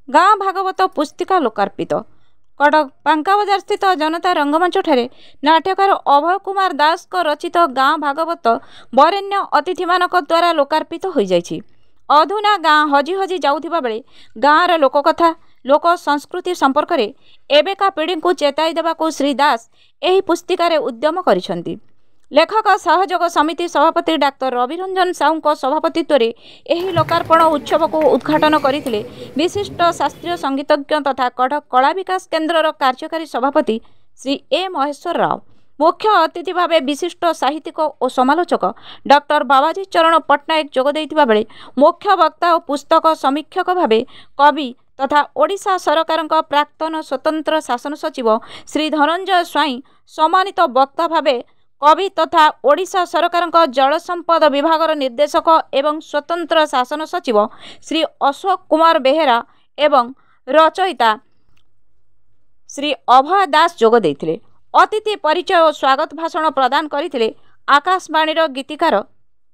गाँ भागवत पुस्तिका लोकार्पित। कटक पांकाबजार स्थित जनता रंगमंच ठारे नाट्यकार अभय कुमार दास को रचित गाँ भागवत वरेण्य अतिथि मानक द्वारा लोकार्पित हो जाइछि। अधुना गाँ हजि हजि जाउथिबा बेले गाँर लोककथा लोक संस्कृति संपर्क में एबेका पीढ़ी को चेताई देवाकू श्री दास एही पुस्तिकारे उद्यम करिसेंति। लेखक सहयोग समिति सभापति डाक्टर रविरंजन साहू सभापतित्व में एही लोकार्पण उत्सव को उद्घाटन करथिले विशिष्ट शास्त्रीय संगीतज्ञ तथा कटक कला विकास केन्द्रर कार्यकारी सभापति श्री ए महेश्वर राव। मुख्य अतिथि भावे विशिष्ट साहित्यिक और समालोचक डॉक्टर बाबाजी चरण पट्टनायक जोग देइथिबा बेले मुख्य वक्ता और पुस्तक समीक्षक भावे कवि तथा ओडिशा सरकार प्राक्तन स्वतंत्र शासन सचिव श्री धनंजय स्वाई सम्मानित वक्ता भावे कवि तथा ओडिशा सरकार जल संपद विभाग निर्देशक एवं स्वतंत्र शासन सचिव श्री अशोक कुमार बेहेरा एवं रचयिता श्री अभय दास जोग देइथिले। अतिथि परिचय और स्वागत भाषण प्रदान करथिले आकाशवाणी गीतिकार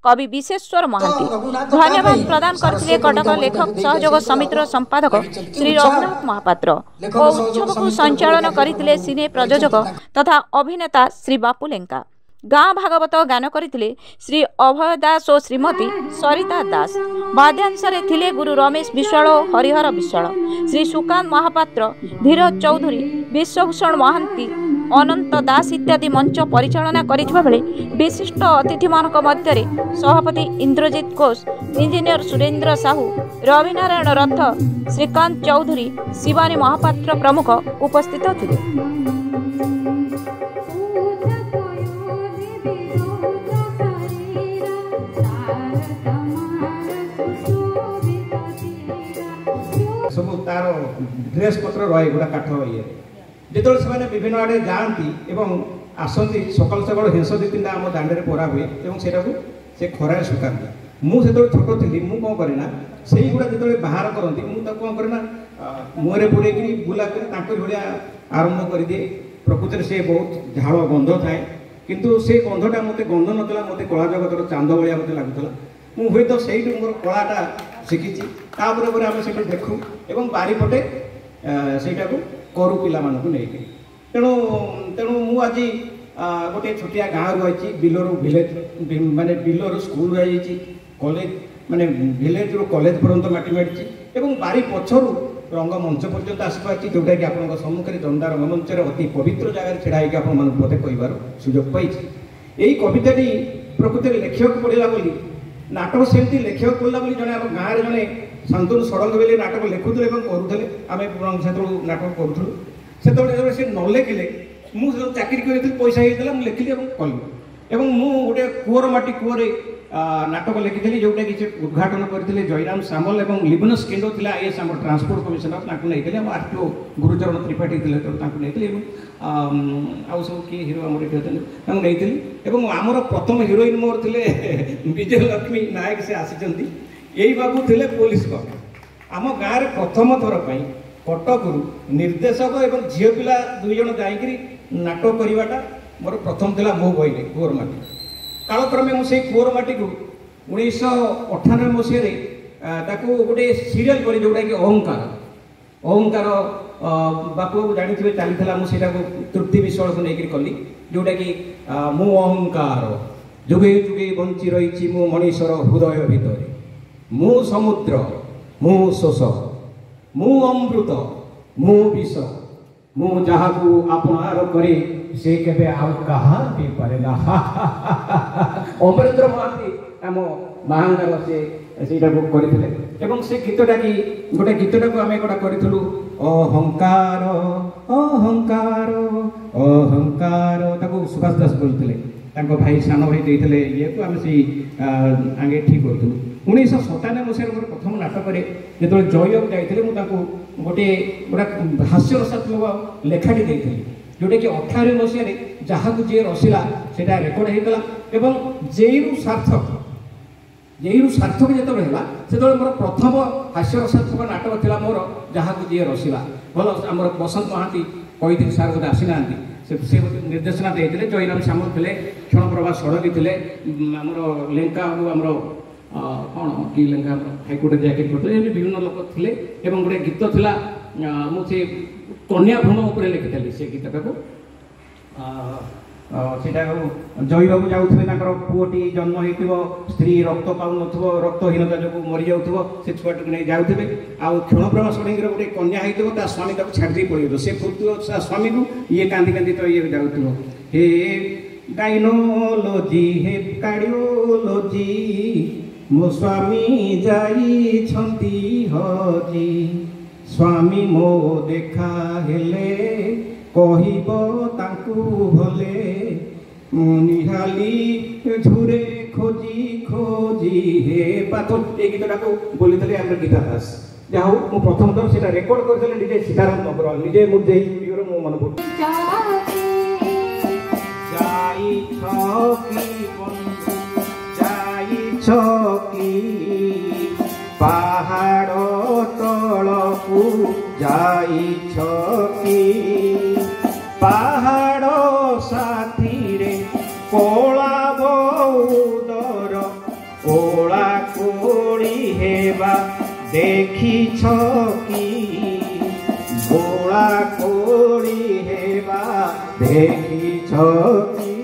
कवि विशेश्वर महांती। धन्यवाद प्रदान करथिले कटक लेखक सहयोग समितिर संपादक श्री रघुनाथ महापात्र और उत्सव को संचालन करथिले सिने प्रयोजक तथा अभिनेता श्री बापू लेंका। गाँ भागवत गान करथिले श्री अभय दास और श्रीमती सरिता दास। वाद्यांशरे थिले गुरु रमेश विश्वाल और हरिहर विश्वाल, श्री सुकांत महापात्र, धीरज चौधरी, विश्वभूषण महांती, अनंत दास इत्यादि मंच परिचालना करिथिबा बेले विशिष्ट अतिथि मानक मध्यरे सभापति इंद्रजित घोष, इंजीनियर सुरेंद्र साहू, रविनारायण रथ, श्रीकांत चौधरी, शिवानी महापात्र प्रमुख उपस्थित थिले। सब तार ड्रेस पत्र रहे गुड़ा काठ ये जो से विभिन्न आड़े जाती आसती सकाल सकाल हेस दी तीन आम दाण्डे पोरा हुए से खरार सुखाती। मुझे छोट थी मुझे कौन करेना से गुड़ा जो बाहर करती मुझे कौन करेना मुहरे बुड़े बुला भाया आरंभ कर दिए। प्रकृति से बहुत झाड़ गंध थाए किंतु से गंधटा मत गंध नाला मत कला जगतर चांद भाया मत लगुला। मुझे तो से मोर कलाटा शिखी आम से देखू और बारीपटे से करू पिला नहीं तेणु तेणु मुझे गोटे छोटिया गाँव रही बिलर भिलेज माने बिलर स्कूल रही कॉलेज माने भिलेज रू कॉलेज पर्यंत माटी माड़ी और बारी पछरू रंगमंच पर्यंत आसपाची जोटा कि आप सम्मुखें दंडा रंगमंच अति पवित्र जगह छेड़ा होकर आपते कहबार सुजोग पाई। यही कविताटी प्रकृति लेखक पड़ा बोली नाटक सेमती लेखक पड़ा बोली जड़े आम गाँव जड़े शांतनु षडंग बेले नाटक लिखुले करुले आम से नाटक करूँ से न लिखिले मुझे चाकरी करी पैसा होता मुझे लिखिली और कली और मुझे कूअर माटी कूअर नाटक लिखी जोटा कि उद्घाटन करते जयराम सामल और लिबनस केंडो थी आईएएस आम ट्रांसपोर्ट कमिशनर नहीं आरटीओ गुरुचरण त्रिपाठी थे नहीं आउ सब किए हिरो आम नहीं आमर प्रथम हिरोइन मोर थे विजय लक्ष्मी नायक से आसी यही बाबू थे पुलिस कप आम गाँव में प्रथम थर पर कटक निर्देशक और झील पिला दुई जन जाकि नाटक करवाटा मोर प्रथम था मो बहले कुअर माटी कालक्रमे मुझे कुअर माटी को 1998 मसीह गोटे सीरियल कर जोटा कि अहंकार अहंकार बापू जानी चली मुझे तृप्ति विश्वाल को लेकर कली जोटा कि मु अहंकार जुगे जुगे बंची रही मु मनीषर हृदय भितर मु समुद्र मु शोष मु अमृत मु विष मु जहाँ को आपणार करे से केबे आउ कहा भी पारे ना। अमरेंद्र महांती आम महांगार से करते से गीतटा कि गोटे गीतटा को आम एक करूँ अहंकार अहंकार अहंकार सुभाष दास बोलते भाई सान भाई देते ये को आम से आगे ठीक करूँ 1997 मसीह मोर प्रथम नाटक जो जयक जाइए मुझे गोटे गोटा हास्य रसात्मक लेखाटी देती जोटा कि 18 मसीह जहाँ को जी रसिला से रेकर्ड होता जेरु सार्थक जो मोर प्रथम हास्य रसात्मक नाटक था मोर जहाँ को जी रसिला भल आम बसंत महांती कही सार बोधे आसी ना से निर्देशना देते जयराम सामल थे क्षण प्रभा षडंगी थे आमर लेंका आमर कौन कि लेखा हाईकोर्ट जैकेट करते विभिन्न लोक थे गोटे गीत था मुझे कन्या भ्रूण उपर लिखी से गीतटा को सेटा जई बाबू जाऊे पुओटी जन्म हो स्त्री रक्त पाऊन रक्तहीनता जो मरी जाऊ से छुआटी नहीं जाऊे क्षणप्रभ षणी गोटे कन्या हो स्वामी छाड़ी पड़े से फुटुव स्वामी को ये कांदी कांदी तो ये जाऊ हे गाइनोलोजी हे कार्डियोलोजी मो स्वामी जाई हजी स्वामी मो देखा हेले कहिब तांकु भले निहाली झुरे खोजी खोजी हे पाथर ये गीतटा को बोली गीता दास जहाँ हूँ प्रथम थर से रेकर्ड कर निजे सीताराम अग्रवाल निजे मुझे स्टूडियो मो मन पड़े पहाड़ तलकू जाई छकी पहाड़ साथी रे कोला बौदर कोला कोड़ी हेबा देखी छकी बोला कोड़ी हेबा देखी छकी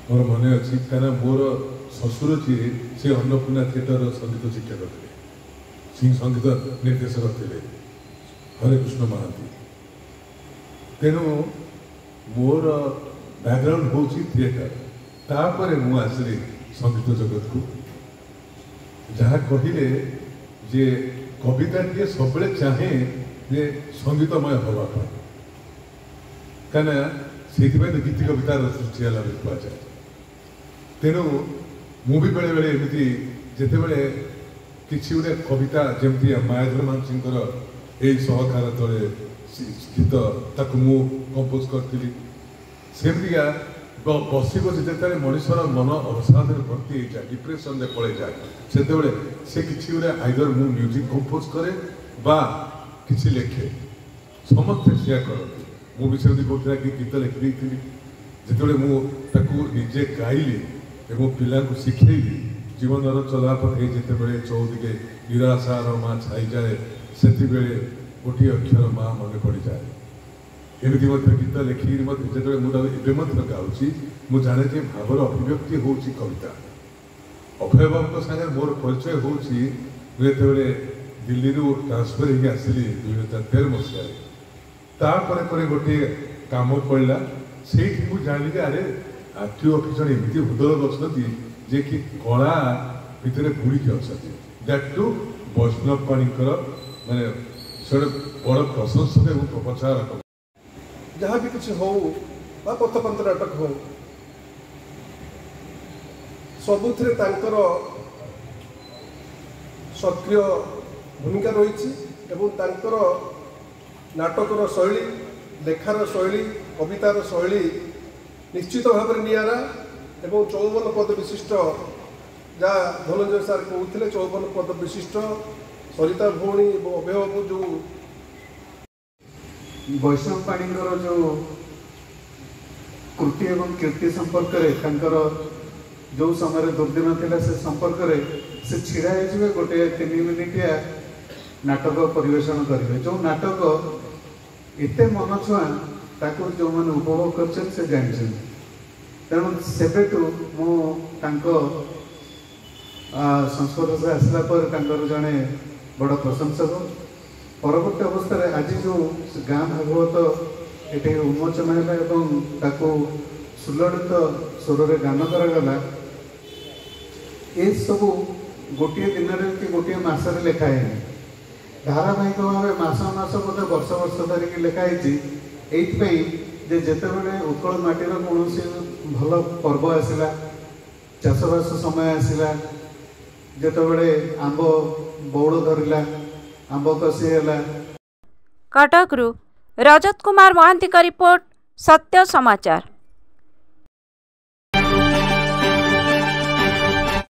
मोर मन अच्छी क्या मोर ससुर जी से अन्नपूर्णा थिएटर संगीत शिक्षक थे सिंह संगीत निर्देशक थे हरे कृष्ण महांती तेणु मोर बैकग्राउंड हूँ थिएटर तापर मु आसली संगीत जगत को जहाँ कहले जे कविता टे सब चाहे जे संगीतमय हाँपाई कहीं से गीत कवितार सृष्टि है कहुए तेणु मु भी बेले बेले एमती जिते बड़े किसी गोटे कविता जमती मायाधर मानसिंह यही सहकार तले गीत ताकू मु कंपोज करी सेमतिका बस बस जो मनुष्यर मन अवसाद भर्ती हो जाए डिप्रेसन में पड़े जाए से से किसी गोटे आइदर मु म्यूजिक कंपोज करे बा किसी लेखे समस्ते सेया करती मु भी सेमती कहता कि गीत लिखी थी जिते मुझे गाइली एवं पिला शिखेली जीवन चलापथ जिते चौदिके निराशार माँ छाई जाए से गोटे अक्षर माँ मन पड़ जाए एमती गीत लिखिकी जो मुझे गाँची मुझे जाने जे भावर अभिव्यक्ति हूँ कविता अभय बाबू सागर मोर परिचय हूँ मुझे दिल्ली ट्रांसफर हो आसली 2013 मसीह गोटे काम पड़ा से जानी अरे आरटीओ ऑफिसर एमती हृदय अच्छा जे कि कला भितर बुड़ीकी अच्छा दैट टू वैष्णव पाणी माने बड़ प्रशंसक और प्रचारक जहाँ भी किसी हो पथपंथ नाटक हो सबुथ सक्रिय भूमिका रही नाटकर शैली लेखार शैली कवितार शैली निश्चित भाव में निरा एवं 54 पद विशिष्ट जहाँ धनंजय सार कहते 54 पद विशिष्ट सरिता भौणी अभय बाबू जो वैष्णव पाणीर जो कृति एवं कीर्ति संपर्क जो समय दुर्दिन थिला से संपर्क से छिड़ा हो गोटे 3 मिनिटिया नाटक परिवेशन करेंगे जो नाटक एत मन छुआ ताको जो मैंने उपभोग कर से जानी तेणु सेबेठू मु संस्पर्श से आसला जड़े बड़ प्रशंसक परवर्ती अवस्था आज जो गाँ भागवत ये उन्मोचन है सुललित स्वर में गान करागला ये सब गोटे दिन कि गोटे मसरे लिखाए धारावाहिक भाव मस मस बोधे वर्ष वर्ष धरिकी लिखाई ये जितेबाला उत्कल माटीर कौन भल पर्व आसला चाषबास समय आसला जितेबाला आंब बौड़ धरला आंब कषि है। कटकरू रजत कुमार महांती का रिपोर्ट सत्य समाचार।